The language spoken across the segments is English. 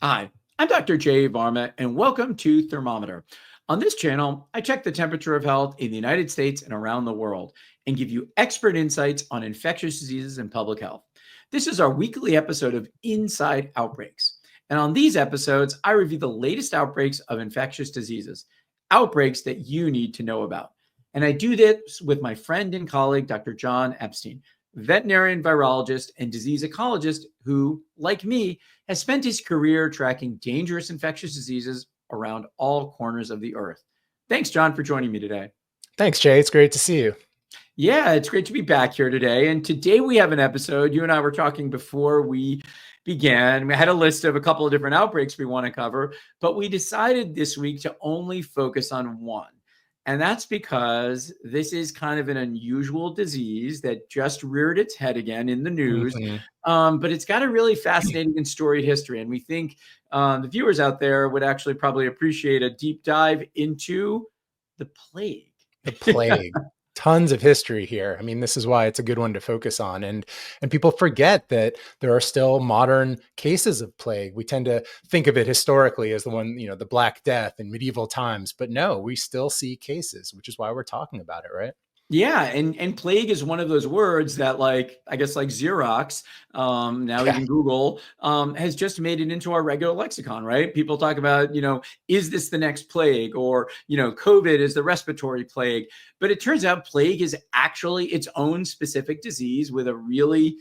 Hi, I'm Dr. Jay Varma, and welcome to Thermometer. On this channel, I check the temperature of health in the United States and around the world and give you expert insights on infectious diseases and public health. This is our weekly episode of Inside Outbreaks. And on these episodes, I review the latest outbreaks of infectious diseases, outbreaks that you need to know about. And I do this with my friend and colleague, Dr. Jon Epstein, veterinarian virologist and disease ecologist who, like me, has spent his career tracking dangerous infectious diseases around all corners of the earth. Thanks, Jon, for joining me today. Thanks, Jay. It's great to see you. Yeah, it's great to be back here today. And today we have an episode. You and I were talking before we began. We had a list of a couple of different outbreaks we want to cover, but we decided this week to only focus on one. And that's because this is kind of an unusual disease that just reared its head again in the news. Mhm. But it's got a really fascinating and storied history. And we think the viewers out there would actually probably appreciate a deep dive into the plague. The plague. Tons of history here. I mean, this is why it's a good one to focus on. And people forget that there are still modern cases of plague. We tend to think of it historically as the one, the Black Death in medieval times. But no, we still see cases, which is why we're talking about it, right? Yeah, and plague is one of those words that, like, I guess, like Xerox, now Yeah. even Google, has just made it into our regular lexicon, right? People talk about, is this the next plague? Or, COVID is the respiratory plague. But it turns out plague is actually its own specific disease with a really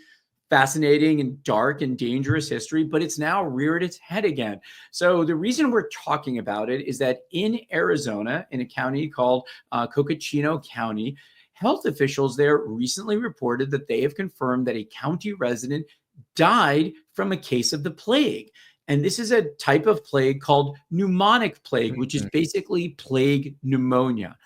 fascinating and dark and dangerous history, but it's now reared its head again. So the reason we're talking about it is that in Arizona, in a county called Coconino County, health officials there recently reported that they have confirmed that a county resident died from a case of the plague. And this is a type of plague called pneumonic plague, which is Mhm. basically plague pneumonia.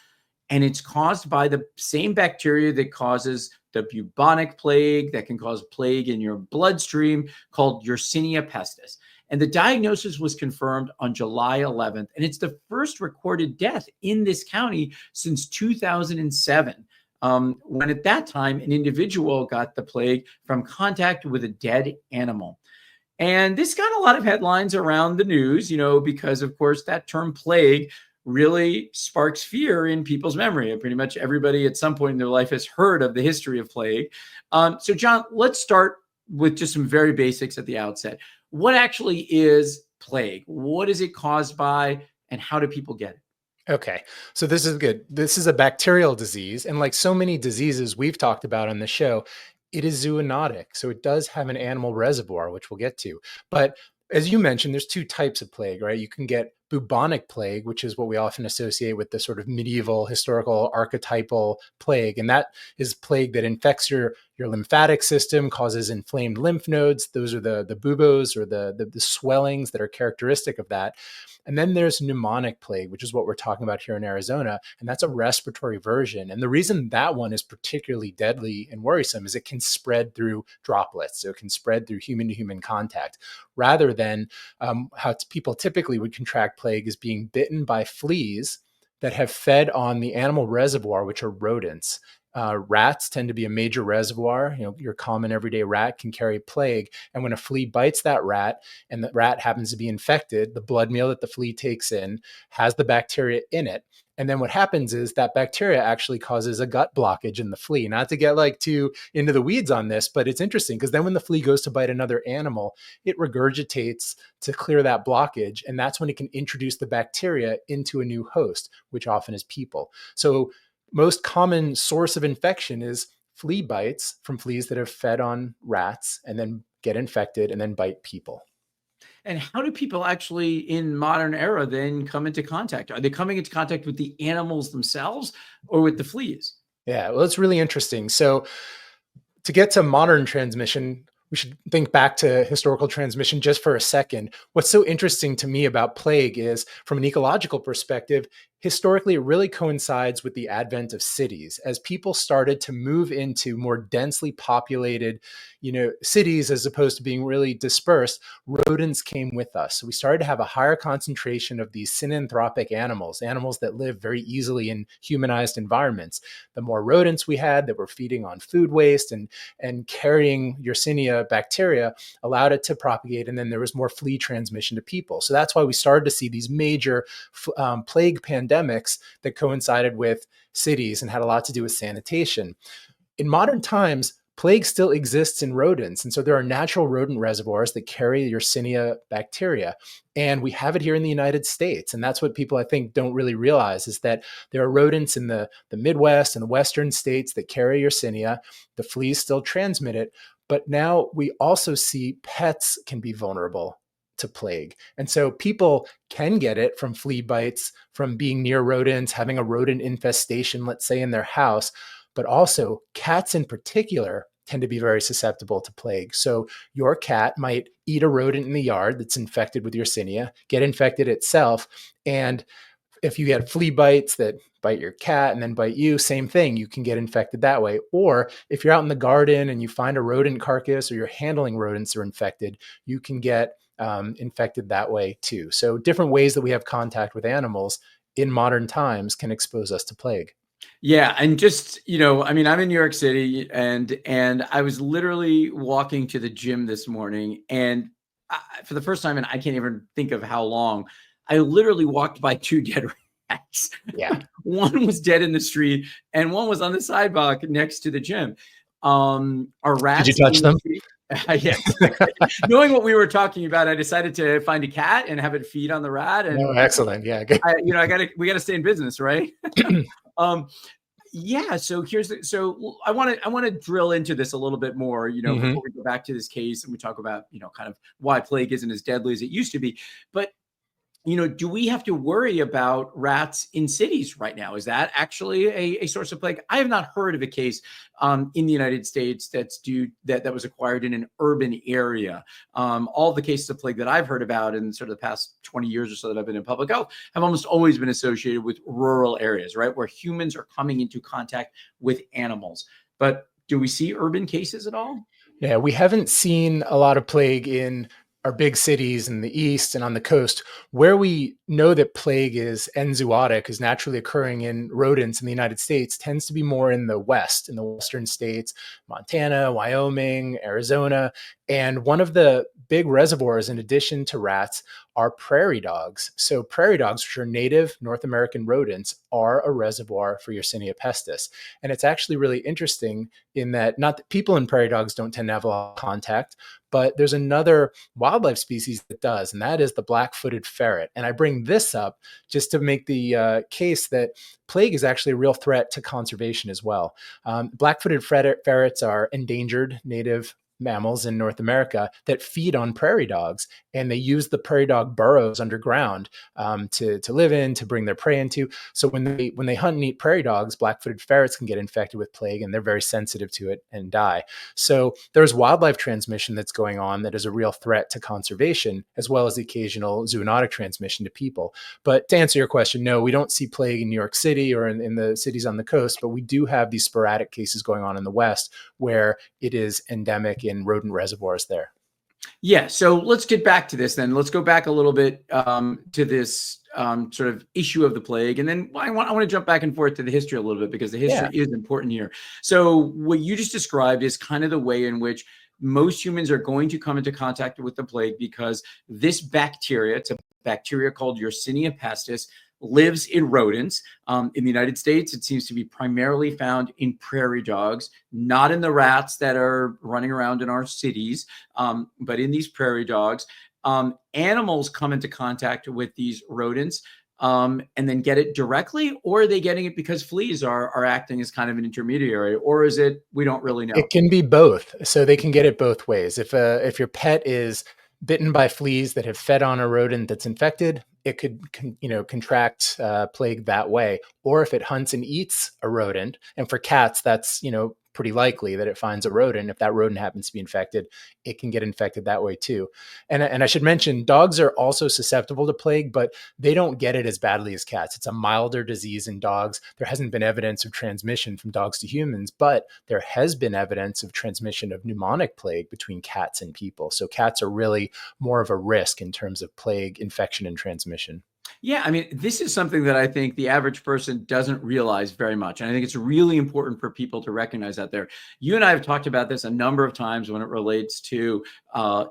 And it's caused by the same bacteria that causes the bubonic plague, that can cause plague in your bloodstream, called Yersinia pestis. And the diagnosis was confirmed on July 11th. And it's the first recorded death in this county since 2007. When at that time, an individual got the plague from contact with a dead animal. And this got a lot of headlines around the news, because, of course, that term plague really sparks fear in people's memory. And pretty much everybody at some point in their life has heard of the history of plague. So, Jon, let's start with just some very basics at the outset. What actually is plague? What is it caused by? And how do people get it? Okay. So this is good. This is a bacterial disease. And like so many diseases we've talked about on the show, it is zoonotic. So it does have an animal reservoir, which we'll get to. But as you mentioned, there's two types of plague, right? You can get bubonic plague, which is what we often associate with the sort of medieval historical archetypal plague. And that is plague that infects your lymphatic system, causes inflamed lymph nodes. Those are the buboes or the swellings that are characteristic of that. And then there's pneumonic plague, which is what we're talking about here in Arizona. And that's a respiratory version. And the reason that one is particularly deadly and worrisome is it can spread through droplets. So it can spread through human to human contact rather than how people typically would contract plague is being bitten by fleas that have fed on the animal reservoir, which are rodents. Rats tend to be a major reservoir. Your common everyday rat can carry plague. And when a flea bites that rat and the rat happens to be infected, the blood meal that the flea takes in has the bacteria in it. And then what happens is that bacteria actually causes a gut blockage in the flea. Not to get like too into the weeds on this, but it's interesting because then when the flea goes to bite another animal, it regurgitates to clear that blockage. And that's when it can introduce the bacteria into a new host, which often is people. So most common source of infection is flea bites from fleas that have fed on rats and then get infected and then bite people. And how do people actually in modern era then come into contact? Are they coming into contact with the animals themselves or with the fleas? Yeah, well, it's really interesting. So to get to modern transmission, we should think back to historical transmission just for a second. What's so interesting to me about plague is, from an ecological perspective, historically, it really coincides with the advent of cities. As people started to move into more densely populated, cities, as opposed to being really dispersed, rodents came with us. So we started to have a higher concentration of these synanthropic animals, animals that live very easily in humanized environments. The more rodents we had that were feeding on food waste and carrying Yersinia bacteria allowed it to propagate. And then there was more flea transmission to people. So that's why we started to see these major plague pandemics that coincided with cities and had a lot to do with sanitation. In modern times, plague still exists in rodents. And so there are natural rodent reservoirs that carry Yersinia bacteria. And we have it here in the United States. And that's what people, I think, don't really realize, is that there are rodents in the Midwest and the Western states that carry Yersinia. The fleas still transmit it. But now we also see pets can be vulnerable to plague. And so people can get it from flea bites, from being near rodents, having a rodent infestation, let's say, in their house. But also cats in particular tend to be very susceptible to plague. So your cat might eat a rodent in the yard that's infected with Yersinia, get infected itself. And if you get flea bites that bite your cat and then bite you, same thing, you can get infected that way. Or if you're out in the garden and you find a rodent carcass, or you're handling rodents that are infected, you can get infected that way too. So different ways that we have contact with animals in modern times can expose us to plague. Yeah, and just, I mean, I'm in New York City, and I was literally walking to the gym this morning, and for the first time, and I can't even think of how long, I literally walked by two dead rats. Yeah. One was dead in the street, and one was on the sidewalk next to the gym. Are rats? Did you touch them? Yes. Knowing what we were talking about, I decided to find a cat and have it feed on the rat. And excellent. Yeah. Good. we got to stay in business, right? Yeah. So I want to drill into this a little bit more, before we go back to this case and we talk about, kind of why plague isn't as deadly as it used to be. But do we have to worry about rats in cities right now? Is that actually a source of plague? I have not heard of a case in the United States that was acquired in an urban area. All the cases of plague that I've heard about in sort of the past 20 years or so that I've been in public health have almost always been associated with rural areas, right, where humans are coming into contact with animals. But do we see urban cases at all? Yeah, we haven't seen a lot of plague in our big cities in the east and on the coast. Where we know that plague is enzootic, is naturally occurring in rodents in the United States, tends to be more in the west, in the western states, Montana, Wyoming, Arizona. And one of the big reservoirs, in addition to rats, are prairie dogs. So prairie dogs, which are native North American rodents, are a reservoir for Yersinia pestis. And it's actually really interesting in that, not that people and prairie dogs don't tend to have a lot of contact, but there's another wildlife species that does, and that is the black-footed ferret. And I bring this up just to make the case that plague is actually a real threat to conservation as well. Black-footed ferrets are endangered native mammals in North America that feed on prairie dogs, and they use the prairie dog burrows underground to live in, to bring their prey into. So when they hunt and eat prairie dogs, black-footed ferrets can get infected with plague, and they're very sensitive to it and die. So there's wildlife transmission that's going on that is a real threat to conservation, as well as the occasional zoonotic transmission to people. But to answer your question, no, we don't see plague in New York City or in the cities on the coast, but we do have these sporadic cases going on in the West where it is endemic in rodent reservoirs there. Yeah. So let's get back to this then. Let's go back a little bit to this sort of issue of the plague. And then I want to jump back and forth to the history a little bit, because the history is important here. So what you just described is kind of the way in which most humans are going to come into contact with the plague, because this bacteria, it's a bacteria called Yersinia pestis, lives in rodents. In the United States, it seems to be primarily found in prairie dogs, not in the rats that are running around in our cities, but in these prairie dogs. Animals come into contact with these rodents and then get it directly, or are they getting it because fleas are acting as kind of an intermediary, or is it, we don't really know? It can be both. So they can get it both ways. If your pet is bitten by fleas that have fed on a rodent that's infected, it could contract plague that way. Or if it hunts and eats a rodent, and for cats, that's pretty likely that it finds a rodent. If that rodent happens to be infected, it can get infected that way too. And I should mention, dogs are also susceptible to plague, but they don't get it as badly as cats. It's a milder disease in dogs. There hasn't been evidence of transmission from dogs to humans, but there has been evidence of transmission of pneumonic plague between cats and people. So cats are really more of a risk in terms of plague infection and transmission. Yeah, I mean, this is something that I think the average person doesn't realize very much. And I think it's really important for people to recognize out there. You and I have talked about this a number of times when it relates to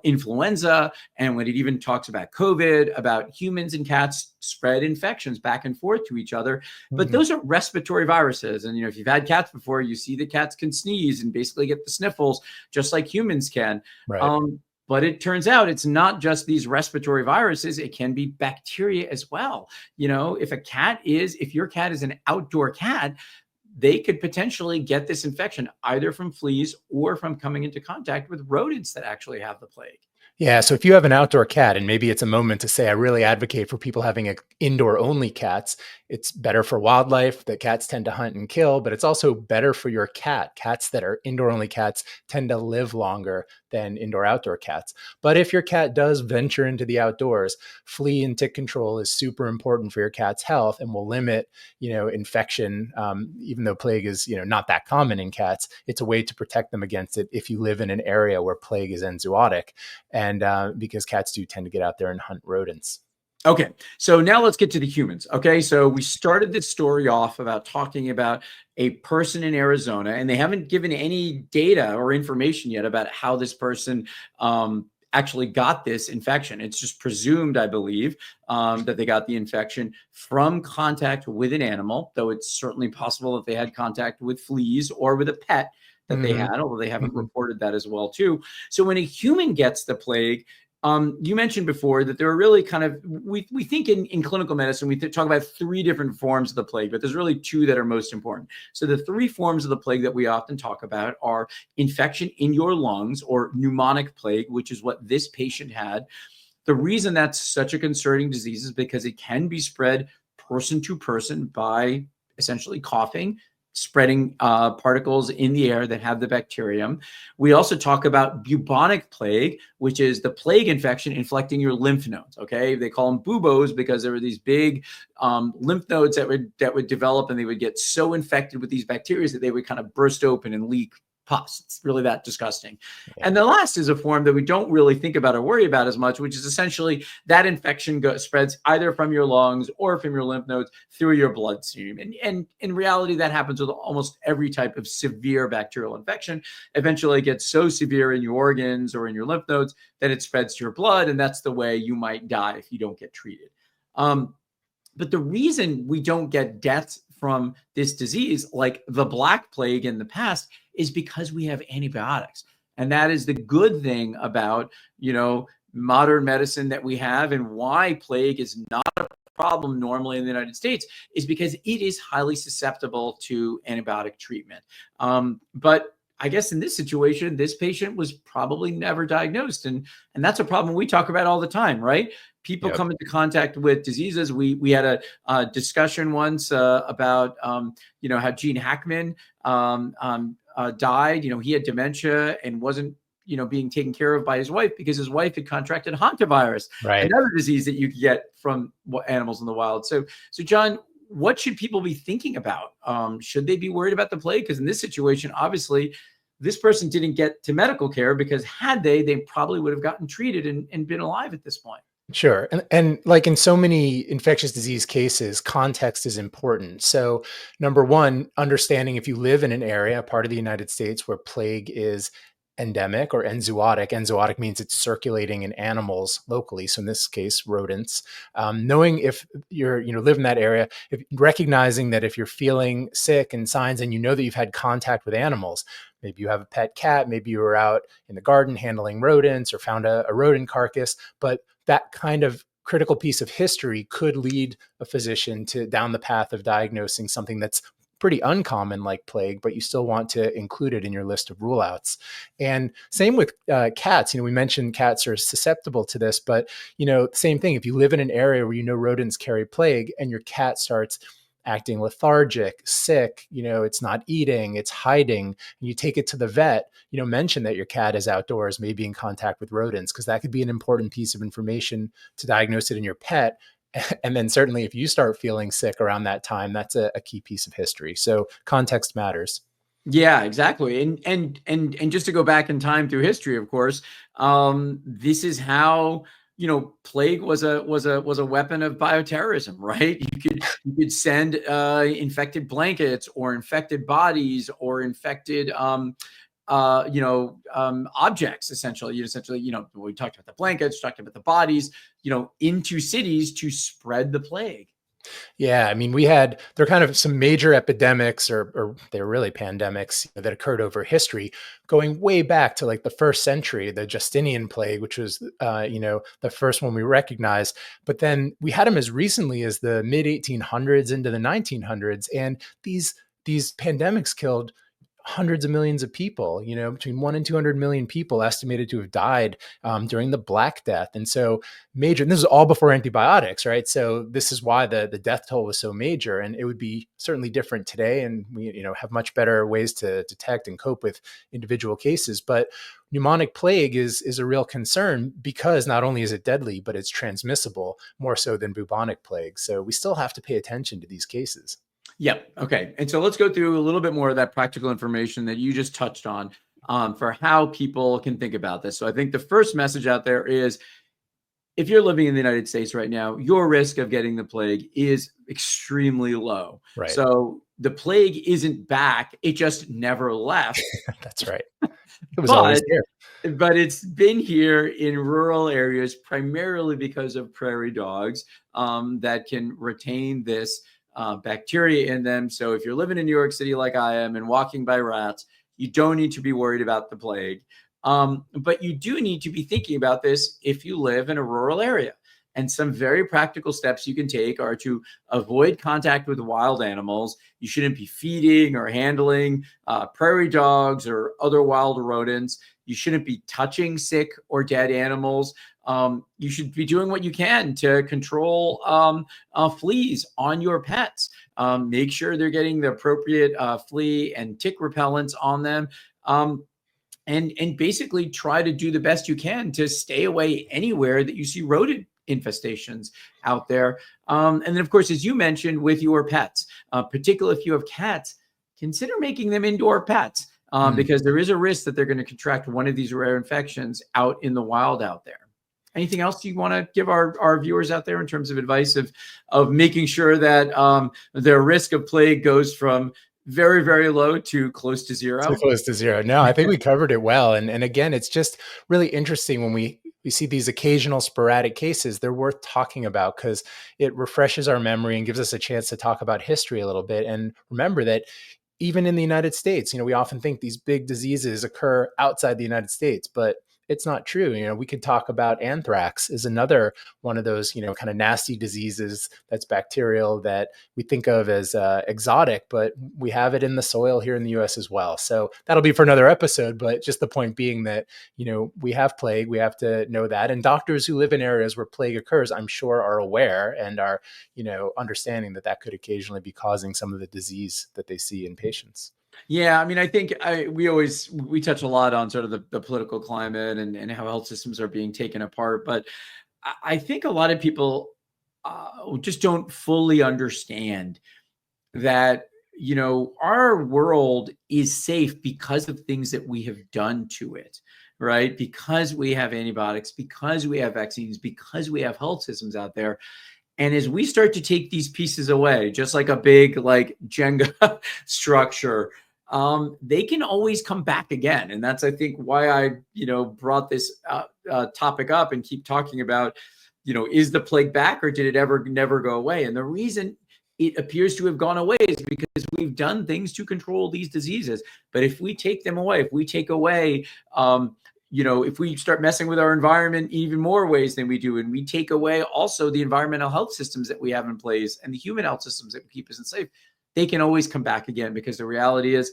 influenza, and when it even talks about COVID, about humans and cats spread infections back and forth to each other. But those are respiratory viruses. And, if you've had cats before, you see that cats can sneeze and basically get the sniffles just like humans can. Right. But it turns out it's not just these respiratory viruses. It can be bacteria as well. If your cat is an outdoor cat, they could potentially get this infection either from fleas or from coming into contact with rodents that actually have the plague. Yeah. So if you have an outdoor cat, and maybe it's a moment to say, I really advocate for people having indoor only cats. It's better for wildlife that cats tend to hunt and kill, but it's also better for your cat. Cats that are indoor only cats tend to live longer than indoor outdoor cats. But if your cat does venture into the outdoors, flea and tick control is super important for your cat's health and will limit, infection. Even though plague is, not that common in cats, it's a way to protect them against it if you live in an area where plague is enzootic. And because cats do tend to get out there and hunt rodents. Okay, so now let's get to the humans. Okay, so we started this story off about talking about a person in Arizona, and they haven't given any data or information yet about how this person actually got this infection. It's just presumed, I believe, that they got the infection from contact with an animal, though it's certainly possible that they had contact with fleas or with a pet that they had, although they haven't reported that as well too. So when a human gets the plague, you mentioned before that there are really kind of, we think in clinical medicine, we talk about three different forms of the plague, but there's really two that are most important. So the three forms of the plague that we often talk about are infection in your lungs, or pneumonic plague, which is what this patient had. The reason that's such a concerning disease is because it can be spread person to person by essentially coughing, spreading particles in the air that have the bacterium. We also talk about bubonic plague, which is the plague infection infecting your lymph nodes. Okay, they call them buboes because there were these big lymph nodes that would develop, and they would get so infected with these bacteria that they would kind of burst open and leak pus. It's really that disgusting. Yeah. And the last is a form that we don't really think about or worry about as much, which is essentially that infection spreads either from your lungs or from your lymph nodes through your bloodstream. And in reality, that happens with almost every type of severe bacterial infection. Eventually, it gets so severe in your organs or in your lymph nodes that it spreads to your blood, and that's the way you might die if you don't get treated. But the reason we don't get deaths from this disease, like the Black Plague in the past, is because we have antibiotics. And that is the good thing about, modern medicine that we have, and why plague is not a problem normally in the United States, is because it is highly susceptible to antibiotic treatment. But I guess in this situation, this patient was probably never diagnosed. And that's a problem we talk about all the time, right? People come into contact with diseases. We had a discussion once about, how Gene Hackman died. He had dementia and wasn't, being taken care of by his wife because his wife had contracted hantavirus, another disease that you could get from animals in the wild. So John, what should people be thinking about? Should they be worried about the plague? Because in this situation, obviously, this person didn't get to medical care, because had they probably would have gotten treated and been alive at this point. Sure. And like in so many infectious disease cases, context is important. So number one, understanding if you live in an area, part of the United States where plague is endemic or enzootic. Enzootic means it's circulating in animals locally. So in this case, rodents. Knowing if you're, live in that area, recognizing that if you're feeling sick and signs, and that you've had contact with animals, maybe you have a pet cat, maybe you were out in the garden handling rodents or found a rodent carcass, but that kind of critical piece of history could lead a physician down the path of diagnosing something that's pretty uncommon like plague, but you still want to include it in your list of rule outs. And same with cats. We mentioned cats are susceptible to this, but same thing. If you live in an area where rodents carry plague and your cat starts acting lethargic, sick, it's not eating, it's hiding, and you take it to the vet, mention that your cat is outdoors, maybe in contact with rodents, because that could be an important piece of information to diagnose it in your pet. And then certainly if you start feeling sick around that time, that's a key piece of history. So context matters. Yeah, exactly. And just to go back in time through history, of course, this is how, plague was a weapon of bioterrorism, right? You could send infected blankets or infected bodies or infected objects, essentially. We talked about the blankets, talked about the bodies, into cities to spread the plague. Yeah, I mean, there are kind of some major epidemics, or they're really pandemics, that occurred over history, going way back to like the first century, the Justinian plague, which was, the first one we recognize. But then we had them as recently as the mid 1800s into the 1900s, and these pandemics killed hundreds of millions of people, between 1 and 200 million people estimated to have died during the Black Death. And so and this is all before antibiotics, right? So this is why the death toll was so major, and it would be certainly different today. And we, have much better ways to detect and cope with individual cases. But pneumonic plague is a real concern, because not only is it deadly, but it's transmissible more so than bubonic plague. So we still have to pay attention to these cases. Yep. Okay. And so let's go through a little bit more of that practical information that you just touched on, for how people can think about this. So I think the first message out there is, if you're living in the United States right now, your risk of getting the plague is extremely low. Right. So the plague isn't back. It just never left. That's right. It was always here. But it's been here in rural areas, primarily because of prairie dogs that can retain this bacteria in them. So if you're living in New York City like I am and walking by rats, you don't need to be worried about the plague. But you do need to be thinking about this if you live in a rural area. And some very practical steps you can take are to avoid contact with wild animals. You shouldn't be feeding or handling prairie dogs or other wild rodents. You shouldn't be touching sick or dead animals. You should be doing what you can to control fleas on your pets. Make sure they're getting the appropriate flea and tick repellents on them. And basically try to do the best you can to stay away anywhere that you see rodent infestations out there. And then, of course, as you mentioned, with your pets, particularly if you have cats, consider making them indoor pets, because there is a risk that they're going to contract one of these rare infections out in the wild out there. Anything else you want to give our viewers out there in terms of advice of making sure that their risk of plague goes from very, very low to close to zero? So close to zero. No, I think we covered it well. And again, it's just really interesting when we see these occasional sporadic cases. They're worth talking about, because it refreshes our memory and gives us a chance to talk about history a little bit. And remember that even in the United States, we often think these big diseases occur outside the United States, but it's not true. We could talk about anthrax is another one of those, kind of nasty diseases that's bacterial that we think of as exotic, but we have it in the soil here in the US as well. So that'll be for another episode. But just the point being that, we have plague, we have to know that. And doctors who live in areas where plague occurs, I'm sure, are aware and are, understanding that could occasionally be causing some of the disease that they see in patients. Yeah, I mean, I think we touch a lot on sort of the political climate and how health systems are being taken apart. But I think a lot of people just don't fully understand that, our world is safe because of things that we have done to it, right? Because we have antibiotics, because we have vaccines, because we have health systems out there. And as we start to take these pieces away, just like a big like Jenga structure, they can always come back again. And that's, I think, why I, brought this topic up and keep talking about, is the plague back, or did it ever never go away? And the reason it appears to have gone away is because we've done things to control these diseases. But if we take them away, if we take away, if we start messing with our environment even more ways than we do, and we take away also the environmental health systems that we have in place and the human health systems that keep us safe, they can always come back again, because the reality is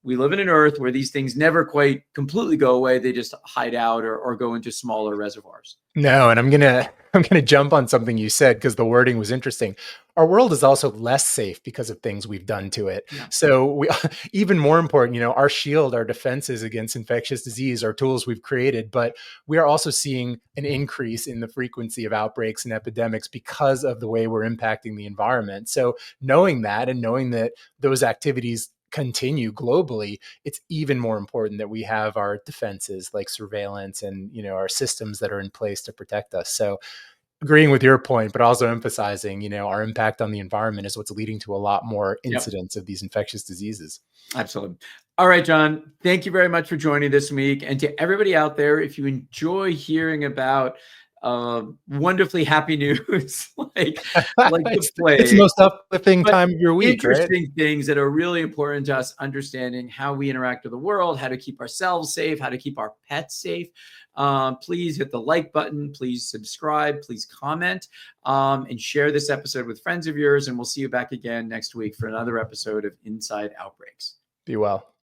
we live in an earth where these things never quite completely go away. They just hide out or go into smaller reservoirs. No, and I'm gonna jump on something you said because the wording was interesting. Our world is also less safe because of things we've done to it. Yeah. So we even more important, our shield, our defenses against infectious disease are tools we've created, but we are also seeing an increase in the frequency of outbreaks and epidemics because of the way we're impacting the environment. So knowing that and knowing that those activities continue globally, it's even more important that we have our defenses like surveillance and our systems that are in place to protect us. So agreeing with your point, but also emphasizing our impact on the environment is what's leading to a lot more Yep. incidents of these infectious diseases. Absolutely. All right, Jon, thank you very much for joining this week. And to everybody out there, if you enjoy hearing about wonderfully happy news like the It's the plague, most uplifting but time of your week, right? interesting things that are really important to us understanding how we interact with the world, how to keep ourselves safe, how to keep our pets safe. Please hit the like button. Please subscribe. Please comment and share this episode with friends of yours. And we'll see you back again next week for another episode of Inside Outbreaks. Be well.